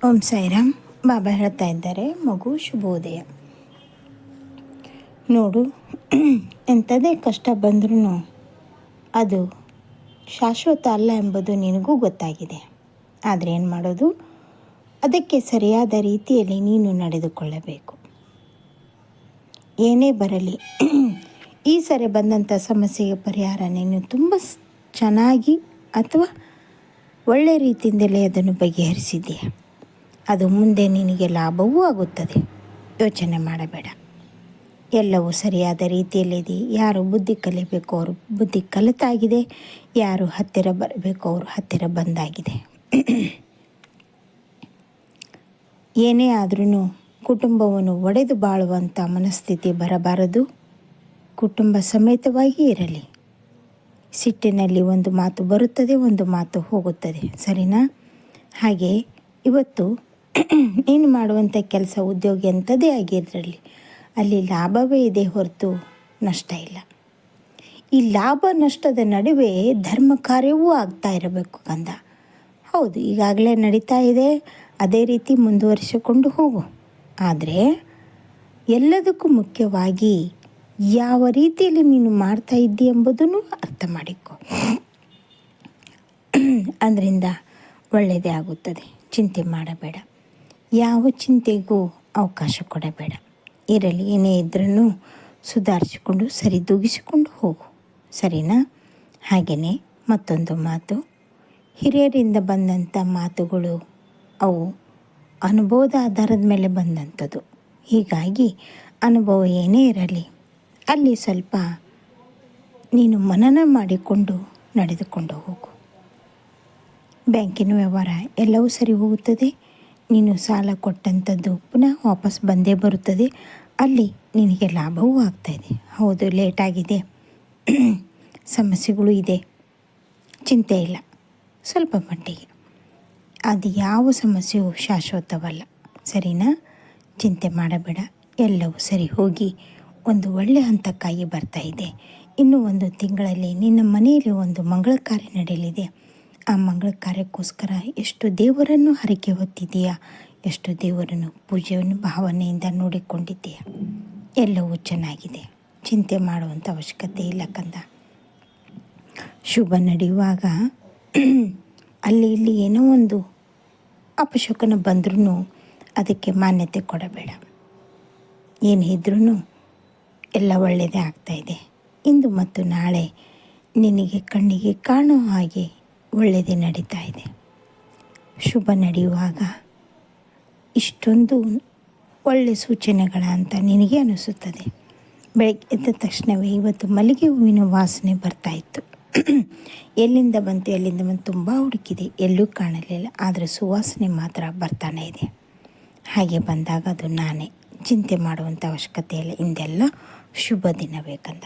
ಓಂ ಸಾಯಿರಾಮ್. ಬಾಬಾ ಹೇಳ್ತಾ ಇದ್ದಾರೆ, ಮಗು ಶುಭೋದಯ. ನೋಡು, ಎಂಥದೇ ಕಷ್ಟ ಬಂದ್ರೂ ಅದು ಶಾಶ್ವತ ಅಲ್ಲ ಎಂಬುದು ನಿನಗೂ ಗೊತ್ತಾಗಿದೆ. ಆದರೆ ಏನು ಮಾಡೋದು, ಅದಕ್ಕೆ ಸರಿಯಾದ ರೀತಿಯಲ್ಲಿ ನೀನು ನಡೆದುಕೊಳ್ಳಬೇಕು. ಏನೇ ಬರಲಿ, ಈ ಸರಿ ಬಂದಂಥ ಸಮಸ್ಯೆಗೆ ಪರಿಹಾರ ನೀನು ತುಂಬ ಚೆನ್ನಾಗಿ ಅಥವಾ ಒಳ್ಳೆಯ ರೀತಿಯಿಂದಲೇ ಅದನ್ನು ಬಗೆಹರಿಸಿದೆಯಾ. ಅದು ಮುಂದೆ ನಿನಗೆ ಲಾಭವೂ ಆಗುತ್ತದೆ. ಯೋಚನೆ ಮಾಡಬೇಡ. ಎಲ್ಲವೂ ಸರಿಯಾದ ರೀತಿಯಲ್ಲಿದೆ. ಯಾರು ಬುದ್ಧಿ ಕಲಿಬೇಕು ಅವರು ಬುದ್ಧಿ ಕಲಿತಾಗಿದೆ, ಯಾರು ಹತ್ತಿರ ಬರಬೇಕು ಅವರು ಹತ್ತಿರ ಬಂದಾಗಿದೆ. ಏನೇ ಆದ್ರೂ ಕುಟುಂಬವನ್ನು ಒಡೆದು ಬಾಳುವಂಥ ಮನಸ್ಥಿತಿ ಬರಬಾರದು. ಕುಟುಂಬ ಸಮೇತವಾಗಿ ಇರಲಿ. ಸಿಟ್ಟಿನಲ್ಲಿ ಒಂದು ಮಾತು ಬರುತ್ತದೆ, ಒಂದು ಮಾತು ಹೋಗುತ್ತದೆ, ಸರಿನಾ? ಹಾಗೆ ಇವತ್ತು ನೀನು ಮಾಡುವಂಥ ಕೆಲಸ, ಉದ್ಯೋಗ ಎಂಥದೇ ಆಗಿರಲಿ, ಅಲ್ಲಿ ಲಾಭವೇ ಇದೆ ಹೊರತು ನಷ್ಟ ಇಲ್ಲ. ಈ ಲಾಭ ನಷ್ಟದ ನಡುವೆ ಧರ್ಮ ಕಾರ್ಯವೂ ಆಗ್ತಾ ಇರಬೇಕು ಕಂದ. ಹೌದು, ಈಗಾಗಲೇ ನಡೀತಾ ಇದೆ, ಅದೇ ರೀತಿ ಮುಂದುವರಿಸಿಕೊಂಡು ಹೋಗು. ಆದರೆ ಎಲ್ಲದಕ್ಕೂ ಮುಖ್ಯವಾಗಿ ಯಾವ ರೀತಿಯಲ್ಲಿ ನೀನು ಮಾಡ್ತಾ ಇದ್ದಿ ಎಂಬುದನ್ನು ಅರ್ಥ ಮಾಡಿಕೊ. ಅದರಿಂದ ಒಳ್ಳೆಯದೇ ಆಗುತ್ತದೆ. ಚಿಂತೆ ಮಾಡಬೇಡ. ಯಾವ ಚಿಂತೆಗೂ ಅವಕಾಶ ಕೊಡಬೇಡ. ಇರಲಿ, ಏನೇ ಇದ್ರೂ ಸುಧಾರಿಸಿಕೊಂಡು ಸರಿದೂಗಿಸಿಕೊಂಡು ಹೋಗು, ಸರಿನಾ? ಹಾಗೆಯೇ ಮತ್ತೊಂದು ಮಾತು, ಹಿರಿಯರಿಂದ ಬಂದಂಥ ಮಾತುಗಳು ಅವು ಅನುಭವದ ಆಧಾರದ ಮೇಲೆ ಬಂದಂಥದ್ದು. ಹೀಗಾಗಿ ಅನುಭವ ಏನೇ ಇರಲಿ, ಅಲ್ಲಿ ಸ್ವಲ್ಪ ನೀನು ಮನನ ಮಾಡಿಕೊಂಡು ನಡೆದುಕೊಂಡು ಹೋಗು. ಬ್ಯಾಂಕಿನ ವ್ಯವಹಾರ ಎಲ್ಲವೂ ಸರಿ ಹೋಗುತ್ತದೆ. ನೀನು ಸಾಲ ಕೊಟ್ಟಂಥದ್ದು ಪುನಃ ವಾಪಸ್ ಬಂದೇ ಬರುತ್ತದೆ. ಅಲ್ಲಿ ನಿನಗೆ ಲಾಭವೂ ಆಗ್ತಾಯಿದೆ. ಹೌದು, ಲೇಟಾಗಿದೆ, ಸಮಸ್ಯೆಗಳು ಇದೆ, ಚಿಂತೆ ಇಲ್ಲ. ಸ್ವಲ್ಪ ಮಟ್ಟಿಗೆ ಅದು ಯಾವ ಸಮಸ್ಯೆಯೂ ಶಾಶ್ವತವಲ್ಲ, ಸರಿನಾ? ಚಿಂತೆ ಮಾಡಬೇಡ. ಎಲ್ಲವೂ ಸರಿ ಹೋಗಿ ಒಂದು ಒಳ್ಳೆಯ ಹಂತಕ್ಕಾಗಿ ಬರ್ತಾಯಿದೆ. ಇನ್ನು ಒಂದು ತಿಂಗಳಲ್ಲಿ ನಿನ್ನ ಮನೆಯಲ್ಲಿ ಒಂದು ಮಂಗಳ ಕಾರ್ಯ ನಡೆಯಲಿದೆ. ಆ ಮಂಗಳ ಕಾರ್ಯಕ್ಕೋಸ್ಕರ ಎಷ್ಟು ದೇವರನ್ನು ಹರಕೆ ಹೊತ್ತಿದೆಯಾ, ಎಷ್ಟು ದೇವರನ್ನು ಪೂಜೆಯನ್ನು ಭಾವನೆಯಿಂದ ನೋಡಿಕೊಂಡಿದ್ದೀಯಾ. ಎಲ್ಲವೂ ಚೆನ್ನಾಗಿದೆ. ಚಿಂತೆ ಮಾಡುವಂಥ ಅವಶ್ಯಕತೆ ಇಲ್ಲ ಕಂದ. ಶುಭ ನಡೆಯುವಾಗ ಅಲ್ಲಿ ಇಲ್ಲಿ ಏನೋ ಒಂದು ಅಪಶಕನ ಬಂದ್ರೂ ಅದಕ್ಕೆ ಮಾನ್ಯತೆ ಕೊಡಬೇಡ. ಏನಿದ್ರೂ ಎಲ್ಲ ಒಳ್ಳೆಯದೇ ಆಗ್ತಾಯಿದೆ. ಇಂದು ಮತ್ತು ನಾಳೆ ನಿನಗೆ ಕಣ್ಣಿಗೆ ಕಾಣೋ ಹಾಗೆ ಒಳ್ಳೆಯದೇ ನಡೀತಾ ಇದೆ. ಶುಭ ನಡೆಯುವಾಗ ಇಷ್ಟೊಂದು ಒಳ್ಳೆಯ ಸೂಚನೆಗಳ ಅಂತ ನಿನಗೆ ಅನಿಸುತ್ತದೆ. ಬೆಳಗ್ಗೆ ಎದ್ದ ತಕ್ಷಣವೇ ಇವತ್ತು ಮಲ್ಲಿಗೆ ಹೂವಿನ ವಾಸನೆ ಬರ್ತಾಯಿತ್ತು. ಎಲ್ಲಿಂದ ಬಂತು ತುಂಬ ಹುಡುಕಿದೆ, ಎಲ್ಲೂ ಕಾಣಲಿಲ್ಲ. ಆದರೆ ಸುವಾಸನೆ ಮಾತ್ರ ಬರ್ತಾನೆ ಇದೆ. ಹಾಗೆ ಬಂದಾಗ ಅದು ನಾನೇ. ಚಿಂತೆ ಮಾಡುವಂಥ ಅವಶ್ಯಕತೆ ಇಲ್ಲ. ಇಂದೆಲ್ಲ ಶುಭ ದಿನ ಬೇಕಂದ.